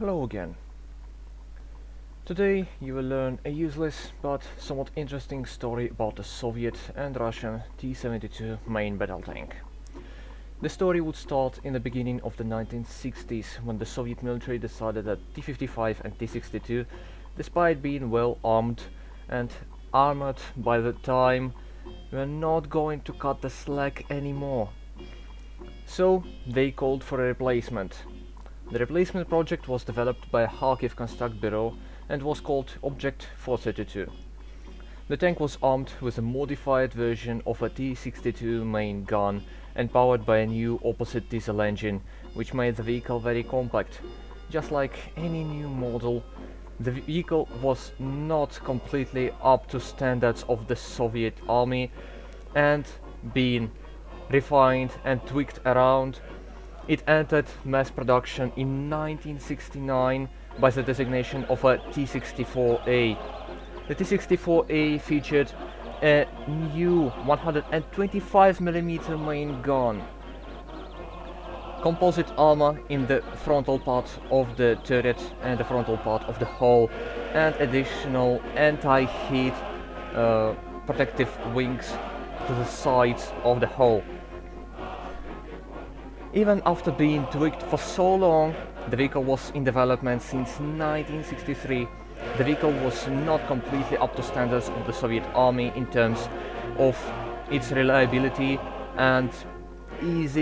Hello again. Today you will learn a useless but somewhat interesting story about the Soviet and Russian T-72 main battle tank. The story would start in the beginning of the 1960s when the Soviet military decided that T-55 and T-62, despite being well armed and armored by the time, were not going to cut the slack anymore. So they called for a replacement. The replacement project was developed by Kharkiv Construct Bureau and was called Object 432. The tank was armed with a modified version of a T-62 main gun and powered by a new opposite diesel engine, which made the vehicle very compact. Just like any new model, the vehicle was not completely up to standards of the Soviet army, and being refined and tweaked around, it entered mass production in 1969 by the designation of a T-64A. The T-64A featured a new 125mm main gun, composite armor in the frontal part of the turret and the frontal part of the hull, and additional anti-heat protective wings to the sides of the hull. Even after being tweaked for so long, the vehicle was in development since 1963. The vehicle was not completely up to standards of the Soviet army in terms of its reliability and ease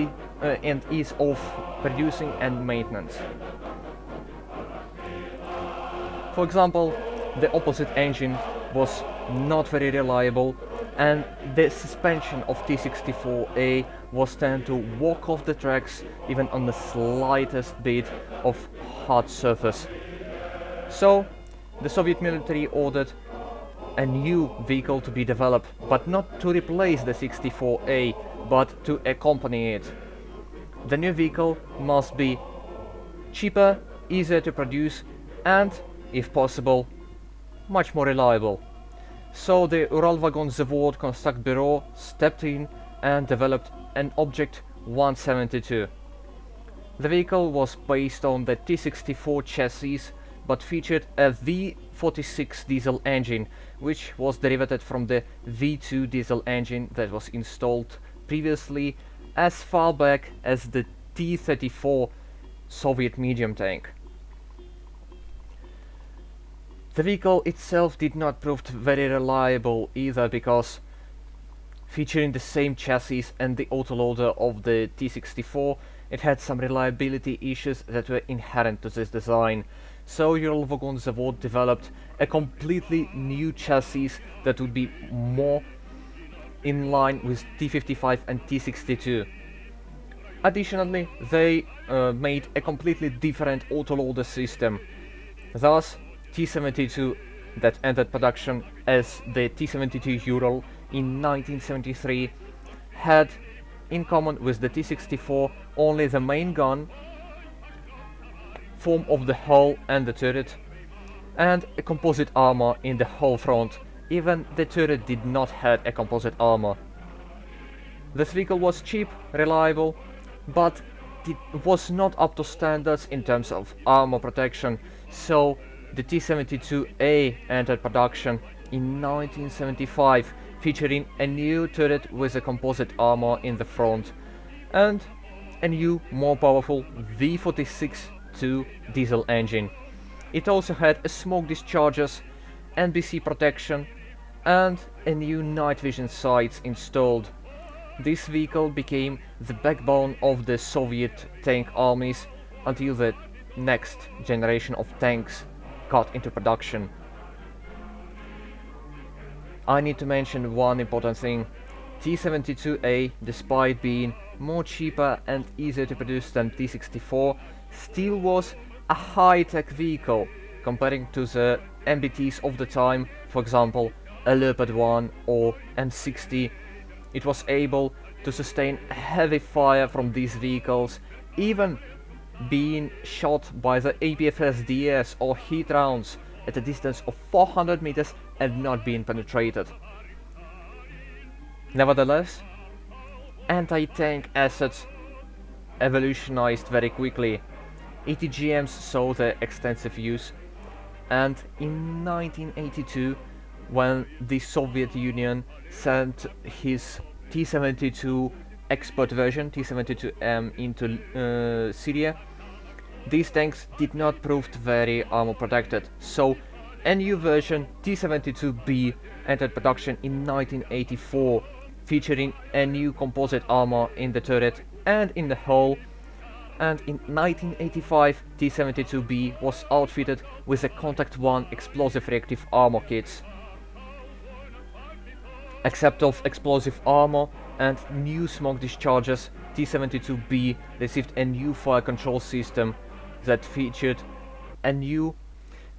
of producing and maintenance. For example, the opposite engine was not very reliable, and the suspension of T-64A was tend to walk off the tracks even on the slightest bit of hard surface. So the Soviet military ordered a new vehicle to be developed, but not to replace the 64A, but to accompany it. The new vehicle must be cheaper, easier to produce, and, if possible, much more reliable. So the Uralvagonzavod Construct Bureau stepped in and developed an Object 172. The vehicle was based on the T-64 chassis, but featured a V46 diesel engine, which was derived from the V2 diesel engine that was installed previously as far back as the T-34 Soviet medium tank. The vehicle itself did not prove very reliable either, because featuring the same chassis and the autoloader of the T-64, it had some reliability issues that were inherent to this design. So Uralvagonzavod developed a completely new chassis that would be more in line with T-55 and T-62. Additionally, they made a completely different autoloader system. Thus, T-72 that entered production as the T-72 Ural in 1973 had, in common with the T-64, only the main gun, form of the hull and the turret, and a composite armor in the hull front. Even the turret did not have a composite armor. This vehicle was cheap, reliable, but it was not up to standards in terms of armor protection, so the T-72A entered production in 1975, featuring a new turret with a composite armor in the front and a new, more powerful V46-2 diesel engine. It also had a smoke dischargers, NBC protection, and a new night vision sights installed. This vehicle became the backbone of the Soviet tank armies until the next generation of tanks got into production. I need to mention one important thing. T-72A, despite being more cheaper and easier to produce than T-64, still was a high-tech vehicle comparing to the MBTs of the time, for example a Leopard 1 or M60. It was able to sustain heavy fire from these vehicles, even being shot by the APFS DS or heat rounds at a distance of 400 meters and not being penetrated. Nevertheless, anti-tank assets evolutionized very quickly. ATGMs saw their extensive use, and in 1982, when the Soviet Union sent his T-72 export version, T-72M, into Syria, these tanks did not prove very armor protected, so a new version, T-72B, entered production in 1984, featuring a new composite armor in the turret and in the hull, and in 1985 T-72B was outfitted with a Contact 1 explosive reactive armor kits. Except of explosive armor and new smoke discharges, T-72B received a new fire control system that featured a new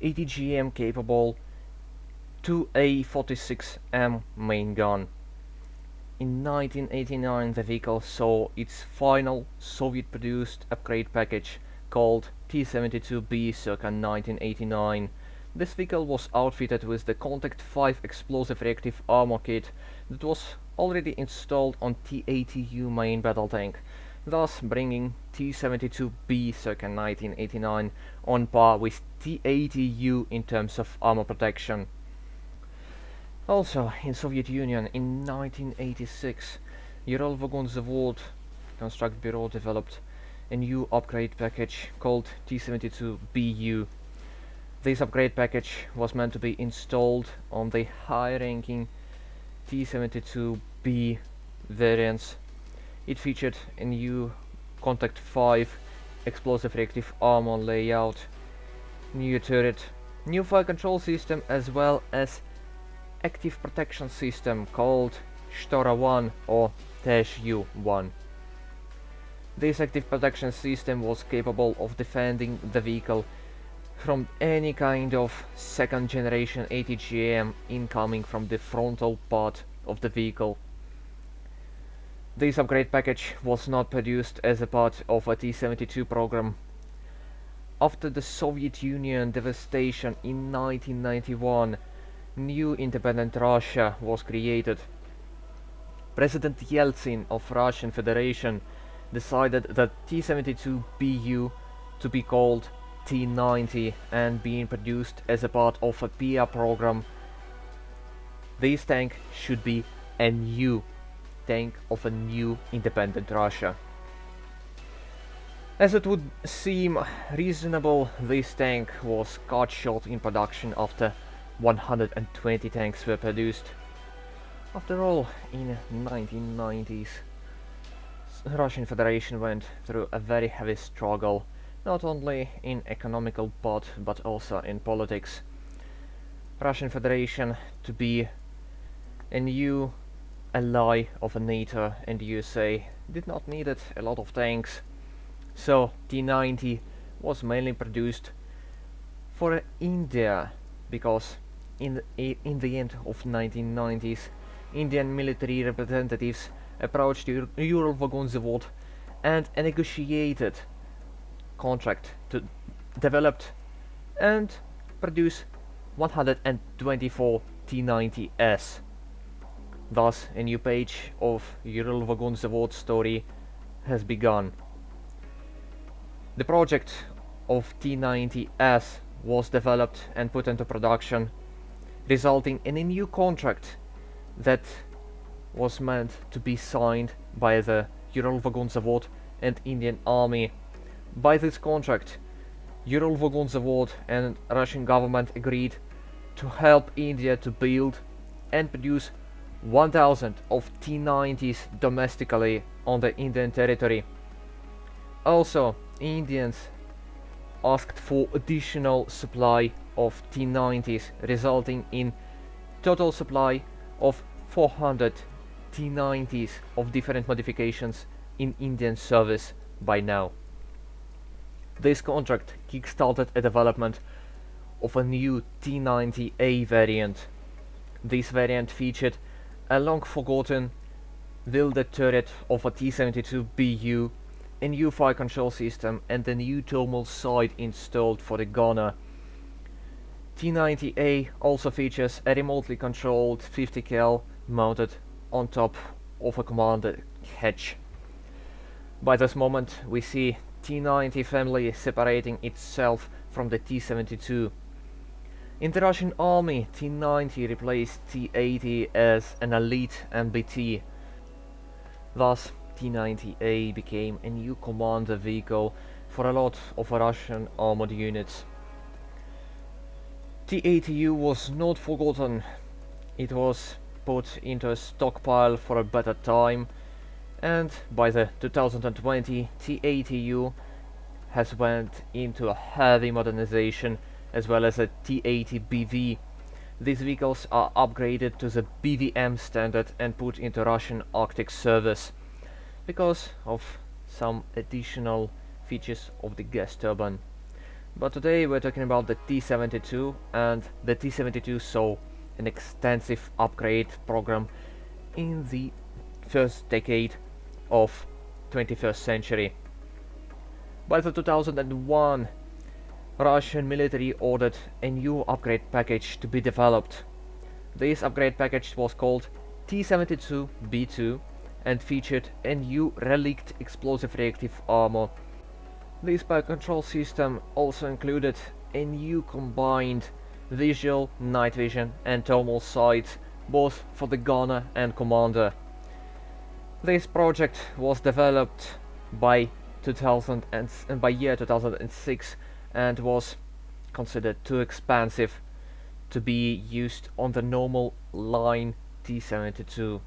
ATGM capable 2A46M main gun. In 1989 the vehicle saw its final Soviet-produced upgrade package called T-72B circa 1989. This vehicle was outfitted with the Contact 5 explosive reactive armor kit that was already installed on T-80U main battle tank, thus bringing T-72B circa 1989 on par with T-80U in terms of armor protection. Also, in Soviet Union in 1986, Uralvagonzavod Construct Bureau developed a new upgrade package called T-72BU. This upgrade package was meant to be installed on the high-ranking T-72B variants. It featured a new Contact 5 explosive reactive armor layout, new turret, new fire control system, as well as active protection system called Shtora 1 or TESH-U1. This active protection system was capable of defending the vehicle from any kind of second generation ATGM incoming from the frontal part of the vehicle. This upgrade package was not produced as a part of a T-72 program. After the Soviet Union devastation in 1991, new independent Russia was created. President Yeltsin of Russian Federation decided that T-72BU to be called T-90 and being produced as a part of a PIA program. This tank should be a new tank of a new independent Russia. As it would seem reasonable, this tank was cut short in production after 120 tanks were produced. After all, in 1990s, Russian Federation went through a very heavy struggle, not only in economical part but also in politics. Russian Federation to be a new ally of NATO and USA did not needed a lot of tanks, so T-90 was mainly produced for India, because in the end of 1990s, Indian military representatives approached Uralvagonzavod and a negotiated contract to develop and produce 124 T-90S. Thus, a new page of Uralvagonzavod's story has begun. The project of T-90S was developed and put into production, resulting in a new contract that was meant to be signed by the Uralvagonzavod and Indian Army. By this contract, Uralvagonzavod and Russian government agreed to help India to build and produce 1000 of T-90s domestically on the Indian territory. Also, Indians asked for additional supply of T-90s, resulting in total supply of 400 T-90s of different modifications in Indian service by now. This contract kickstarted a development of a new T-90A variant. This variant featured a long-forgotten wielded turret of a T-72BU, a new fire control system and a new thermal sight installed for the gunner. T-90A also features a remotely controlled 50 cal mounted on top of a commander hatch. By this moment we see T-90 family separating itself from the T-72. In the Russian army, T-90 replaced T-80 as an elite MBT. Thus, T-90A became a new commander vehicle for a lot of Russian armored units. T-80U was not forgotten. It was put into a stockpile for a better time, and by the 2020 T-80U has went into a heavy modernization, as well as a T-80BV. These vehicles are upgraded to the BVM standard and put into Russian Arctic service because of some additional features of the gas turbine. But today we're talking about the T-72, and the T-72 saw an extensive upgrade program in the first decade of 21st century. By the 2001, Russian military ordered a new upgrade package to be developed. This upgrade package was called T-72B2 and featured a new relict explosive reactive armor. This fire control system also included a new combined visual, night vision and thermal sights, both for the gunner and commander. This project was developed by year 2006 and was considered too expensive to be used on the normal line T-72.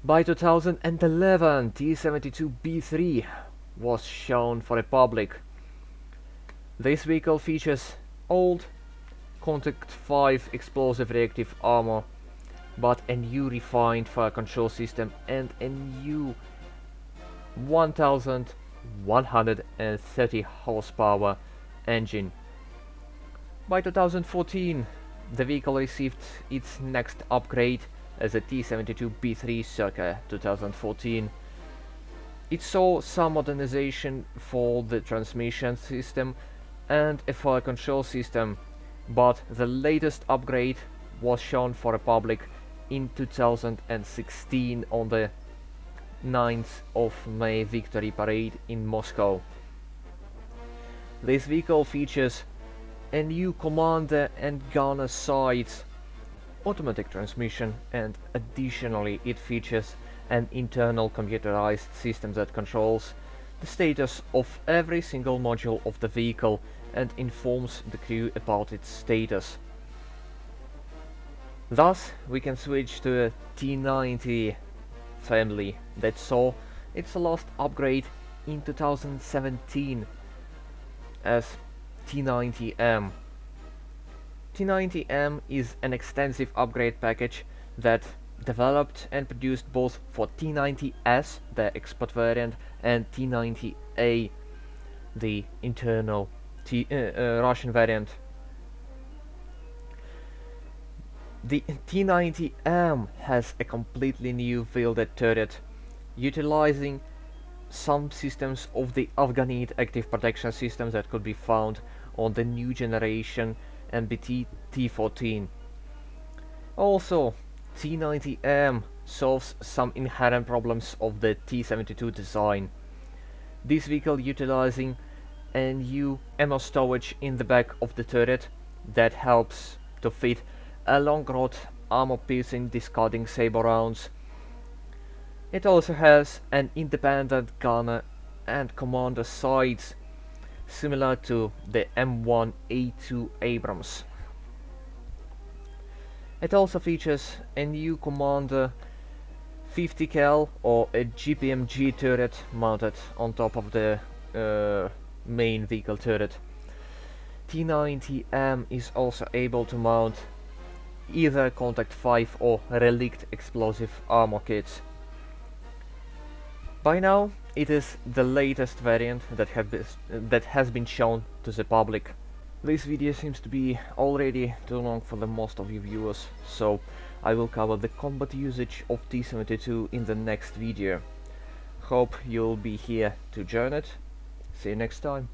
By 2011, T-72B3 was shown for the public. This vehicle features old Contact 5 explosive reactive armor, but a new refined fire control system and a new 1130 horsepower engine. By 2014, the vehicle received its next upgrade as a T-72B3 circa 2014. It saw some modernization for the transmission system and a fire control system, but the latest upgrade was shown for the public in 2016 on the 9th of May Victory Parade in Moscow. This vehicle features a new commander and gunner sights, automatic transmission, and additionally it features an internal computerized system that controls the status of every single module of the vehicle and informs the crew about its status. Thus, we can switch to a T-90 family that saw its last upgrade in 2017 as T-90M. T-90M is an extensive upgrade package that developed and produced both for T-90S, the export variant, and T-90A, the internal Russian variant. The T-90M has a completely new fielded turret, utilizing some systems of the Afghanid active protection system that could be found on the new generation MBT T-14. Also, T-90M solves some inherent problems of the T-72 design. This vehicle utilizing a new ammo storage in the back of the turret that helps to fit a long-rod armor-piercing discarding saber rounds. It also has an independent gunner and commander sights, similar to the M1A2 Abrams. It also features a new commander 50 cal or a GPMG turret mounted on top of the main vehicle turret. T-90M is also able to mount either Contact 5 or Relict explosive armor kits. By now, it is the latest variant that has been shown to the public. This video seems to be already too long for the most of you viewers, so I will cover the combat usage of T-72 in the next video. Hope you'll be here to join it. See you next time.